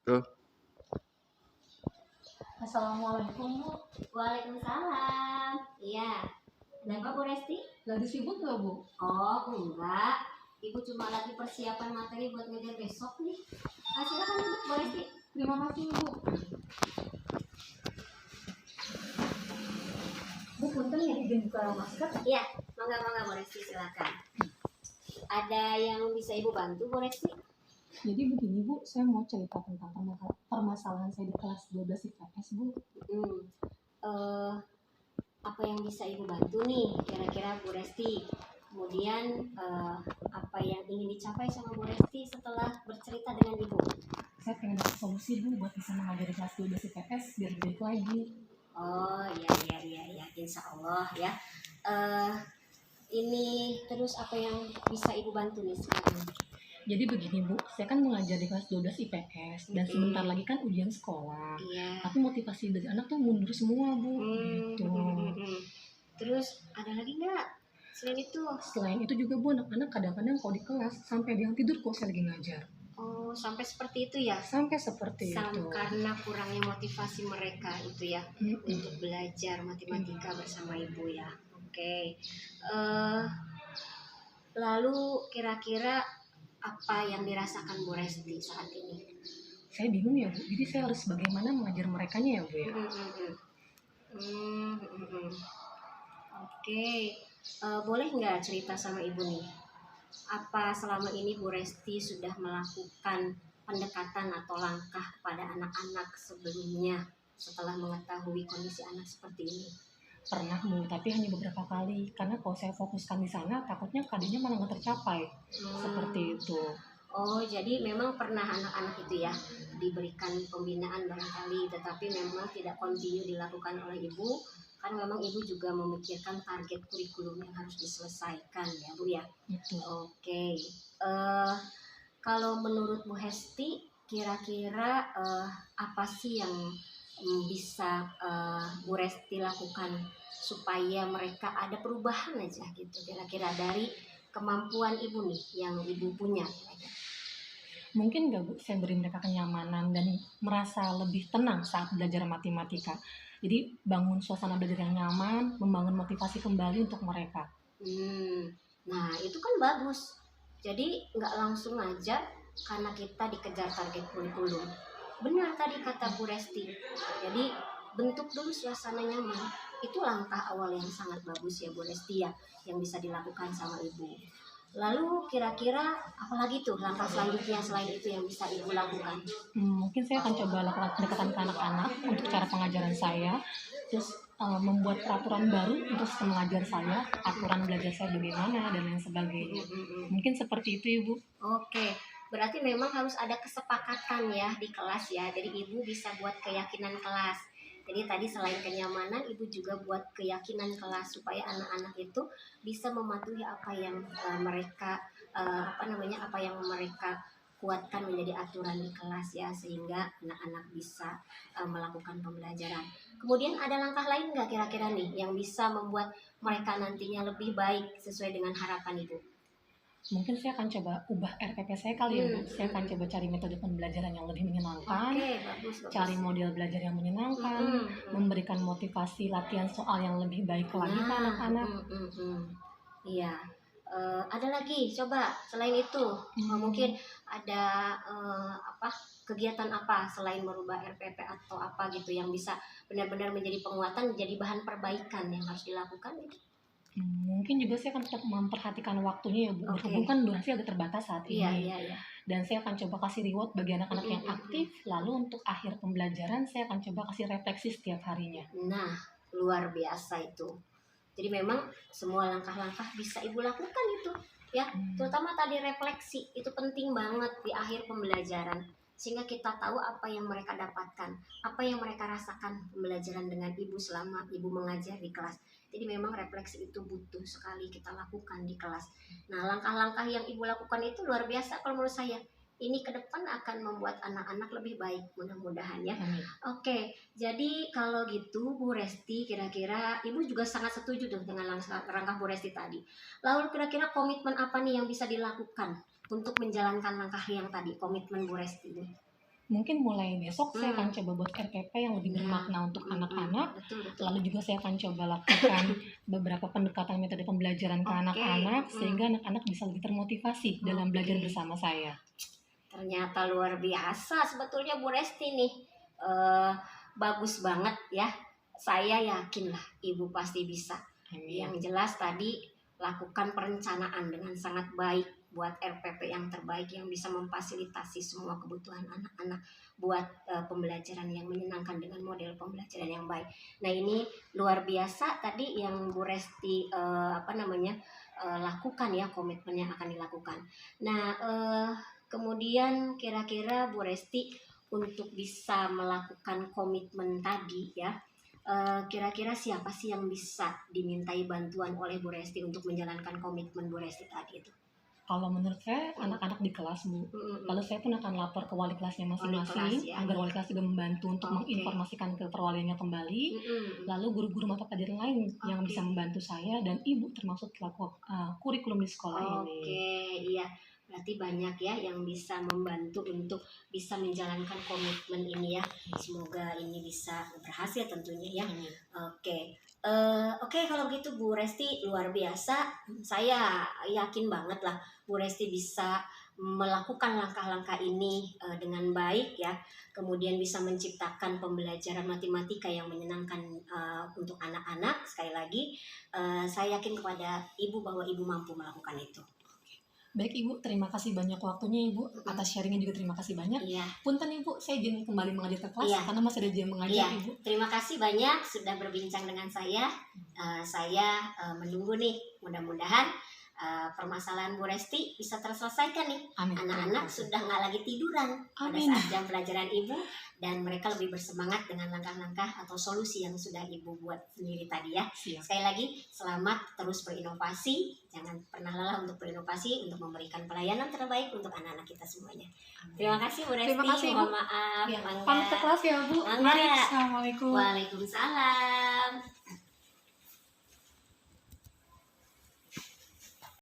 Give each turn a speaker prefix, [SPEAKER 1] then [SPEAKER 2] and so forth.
[SPEAKER 1] Tuh.
[SPEAKER 2] Assalamualaikum Bu.
[SPEAKER 3] Waalaikumsalam. Iya. Kenapa Bu Resti?
[SPEAKER 2] Lagi sibuk nggak Bu?
[SPEAKER 3] Oh enggak. Ibu cuma lagi persiapan materi buat ngejar besok nih. Silakan duduk Bu Resti.
[SPEAKER 2] Terima kasih Bu. Bu punten ya izin buka masker.
[SPEAKER 3] Iya. Mangga Bu Resti, silakan. Ada yang bisa Ibu bantu Bu Resti?
[SPEAKER 2] Jadi begini Bu, saya mau cerita tentang permasalahan saya di kelas 12 IPS Bu.
[SPEAKER 3] Apa yang bisa Ibu bantu nih kira-kira Bu Resti? Kemudian apa yang ingin dicapai sama Bu Resti setelah bercerita dengan Ibu?
[SPEAKER 2] Saya pengen dapat solusi Bu buat bisa mengajar di kelas 12 IPS biar baik lagi.
[SPEAKER 3] Oh iya, insya Allah ya. Ini terus apa yang bisa Ibu bantu nih sekarang?
[SPEAKER 2] Jadi begini Bu, saya kan mengajar di kelas 12 IPS dan sebentar lagi kan ujian sekolah.
[SPEAKER 3] Iya.
[SPEAKER 2] Tapi motivasi dari anak tuh mundur semua Bu. Gitu.
[SPEAKER 3] Terus ada lagi nggak selain itu?
[SPEAKER 2] Selain itu juga Bu, anak-anak kadang-kadang kalau di kelas sampai ada yang tidur kok saya lagi ngajar.
[SPEAKER 3] Oh, sampai seperti itu ya?
[SPEAKER 2] Sampai seperti itu.
[SPEAKER 3] Karena kurangnya motivasi mereka itu ya untuk belajar matematika bersama Ibu ya. Oke. Lalu kira-kira apa yang dirasakan Bu Resti saat ini?
[SPEAKER 2] Saya bingung ya Bu, jadi saya harus bagaimana mengajar merekanya ya Bu ya?
[SPEAKER 3] Oke. Boleh nggak cerita sama Ibu nih? Apa selama ini Bu Resti sudah melakukan pendekatan atau langkah kepada anak-anak sebelumnya setelah mengetahui kondisi anak seperti ini?
[SPEAKER 2] Pernah Bu, tapi hanya beberapa kali. Karena kalau saya fokuskan di sana, takutnya keadaannya malah nggak tercapai. Seperti itu.
[SPEAKER 3] Oh, jadi memang pernah anak-anak itu ya diberikan pembinaan barangkali, tetapi memang tidak kontinu dilakukan oleh Ibu, kan memang Ibu juga memikirkan target kurikulum yang harus diselesaikan ya Bu ya. Oke. Kalau menurut Bu Hesti, kira-kira apa sih yang bisa Bu Resti lakukan supaya mereka ada perubahan aja gitu, kira-kira dari kemampuan Ibu nih yang Ibu punya?
[SPEAKER 2] Mungkin nggak Bu, saya beri mereka kenyamanan dan merasa lebih tenang saat belajar matematika. Jadi bangun suasana belajar yang nyaman, membangun motivasi kembali untuk mereka.
[SPEAKER 3] Nah itu kan bagus. Jadi nggak langsung aja karena kita dikejar target kurikulum. Benar tadi kata Bu Resti. Jadi bentuk dulu suasana nyaman. Itu langkah awal yang sangat bagus ya Bu Resti ya, yang bisa dilakukan sama Ibu. Lalu kira-kira apalagi tuh langkah selanjutnya selain itu yang bisa Ibu lakukan?
[SPEAKER 2] Mungkin saya akan coba lakukan pendekatan ke anak-anak untuk cara pengajaran saya. Terus membuat peraturan baru untuk sistem mengajar saya, aturan belajar saya bagaimana dan lain sebagainya. Mungkin seperti itu Ibu.
[SPEAKER 3] Oke, berarti memang harus ada kesepakatan ya di kelas ya. Jadi Ibu bisa buat keyakinan kelas. Jadi tadi selain kenyamanan, Ibu juga buat keyakinan kelas supaya anak-anak itu bisa mematuhi apa yang mereka apa yang mereka kuatkan menjadi aturan di kelas ya, sehingga anak-anak bisa melakukan pembelajaran. Kemudian ada langkah lain nggak kira-kira nih yang bisa membuat mereka nantinya lebih baik sesuai dengan harapan Ibu?
[SPEAKER 2] Mungkin saya akan coba ubah RPP saya kali ya Bu. Saya akan coba cari metode pembelajaran yang lebih menyenangkan.
[SPEAKER 3] Bagus.
[SPEAKER 2] Cari model belajar yang menyenangkan, memberikan motivasi latihan soal yang lebih baik lagi ke anak-anak.
[SPEAKER 3] Iya. Ada lagi coba selain itu mungkin ada kegiatan apa selain merubah RPP atau apa gitu yang bisa benar-benar menjadi penguatan, menjadi bahan perbaikan yang harus dilakukan gitu?
[SPEAKER 2] Mungkin juga saya akan tetap memperhatikan waktunya ya Bu. Berhubung kan durasi agak terbatas saat ini.
[SPEAKER 3] Iya.
[SPEAKER 2] Dan saya akan coba kasih reward bagi anak-anak yang aktif. Lalu untuk akhir pembelajaran saya akan coba kasih refleksi setiap harinya.
[SPEAKER 3] Nah, luar biasa itu. Jadi memang semua langkah-langkah bisa Ibu lakukan itu ya. Terutama tadi refleksi itu penting banget di akhir pembelajaran, sehingga kita tahu apa yang mereka dapatkan, apa yang mereka rasakan pembelajaran dengan Ibu selama Ibu mengajar di kelas. Jadi memang refleksi itu butuh sekali kita lakukan di kelas. Nah, langkah-langkah yang Ibu lakukan itu luar biasa kalau menurut saya. Ini ke depan akan membuat anak-anak lebih baik, mudah-mudahan ya. Oke, jadi kalau gitu Bu Resti, kira-kira Ibu juga sangat setuju tuh dengan langkah Bu Resti tadi. Lalu kira-kira komitmen apa nih yang bisa dilakukan untuk menjalankan langkah yang tadi, komitmen Bu Resti ini?
[SPEAKER 2] mungkin mulai besok saya akan
[SPEAKER 3] Hmm.
[SPEAKER 2] coba buat RPP yang lebih
[SPEAKER 3] Ya.
[SPEAKER 2] bermakna untuk anak-anak.
[SPEAKER 3] Betul.
[SPEAKER 2] Lalu juga saya akan coba lakukan beberapa pendekatan metode pembelajaran ke
[SPEAKER 3] Oke.
[SPEAKER 2] anak-anak sehingga anak-anak bisa lebih termotivasi dalam belajar
[SPEAKER 3] Oke.
[SPEAKER 2] bersama saya.
[SPEAKER 3] Ternyata luar biasa sebetulnya Bu Resti nih. Bagus banget ya. Saya yakin lah Ibu pasti bisa.
[SPEAKER 2] Amin.
[SPEAKER 3] Yang jelas tadi lakukan perencanaan dengan sangat baik buat RPP yang terbaik yang bisa memfasilitasi semua kebutuhan anak-anak buat pembelajaran yang menyenangkan dengan model pembelajaran yang baik. Nah ini luar biasa tadi yang Bu Resti lakukan ya, komitmen yang akan dilakukan. Nah kemudian kira-kira Bu Resti untuk bisa melakukan komitmen tadi ya, kira-kira siapa sih yang bisa dimintai bantuan oleh Bu Resti untuk menjalankan komitmen Bu Resti tadi itu?
[SPEAKER 2] Kalau menurut saya anak-anak di kelas, Bu. Lalu saya pun akan lapor ke wali kelasnya masing-masing
[SPEAKER 3] ya.
[SPEAKER 2] agar wali kelas juga membantu untuk
[SPEAKER 3] Oke.
[SPEAKER 2] menginformasikan ke perwaliannya kembali. Lalu guru-guru mata pelajaran lain yang
[SPEAKER 3] Oke.
[SPEAKER 2] bisa membantu saya dan ibu termasuk pelaku kurikulum di sekolah ini.
[SPEAKER 3] Oke, iya. Berarti banyak ya yang bisa membantu untuk bisa menjalankan komitmen ini ya. Semoga ini bisa berhasil tentunya ya.
[SPEAKER 2] Amin.
[SPEAKER 3] Oke, kalau gitu Bu Resti luar biasa. Saya yakin banget lah Bu Resti bisa melakukan langkah-langkah ini dengan baik ya. Kemudian bisa menciptakan pembelajaran matematika yang menyenangkan untuk anak-anak. Sekali lagi, saya yakin kepada Ibu bahwa Ibu mampu melakukan itu.
[SPEAKER 2] Baik Ibu, terima kasih banyak waktunya Ibu. Atas sharingnya juga terima kasih banyak.
[SPEAKER 3] Iya.
[SPEAKER 2] Punten Ibu, saya izin kembali mengajar ke kelas
[SPEAKER 3] Iya.
[SPEAKER 2] karena masih ada jam mengajar
[SPEAKER 3] Iya.
[SPEAKER 2] Ibu.
[SPEAKER 3] Terima kasih banyak sudah berbincang dengan saya. Saya menunggu nih, mudah-mudahan permasalahan Bu Resti bisa terselesaikan nih.
[SPEAKER 2] Amin.
[SPEAKER 3] Anak-anak sudah nggak lagi tiduran pada
[SPEAKER 2] Amin.
[SPEAKER 3] saat jam pelajaran Ibu, dan mereka lebih bersemangat dengan langkah-langkah atau solusi yang sudah Ibu buat sendiri tadi ya.
[SPEAKER 2] Siap.
[SPEAKER 3] Sekali lagi, selamat terus berinovasi. Jangan pernah lelah untuk berinovasi, untuk memberikan pelayanan terbaik untuk anak-anak kita semuanya. Terima kasih Bu Resti.
[SPEAKER 2] Terima kasih, Bu.
[SPEAKER 3] Mohon maaf.
[SPEAKER 2] Ya,
[SPEAKER 3] Mangga.
[SPEAKER 2] pamit ke kelas ya Bu.
[SPEAKER 3] Mangga.
[SPEAKER 2] Mari. Assalamualaikum.
[SPEAKER 3] Waalaikumsalam.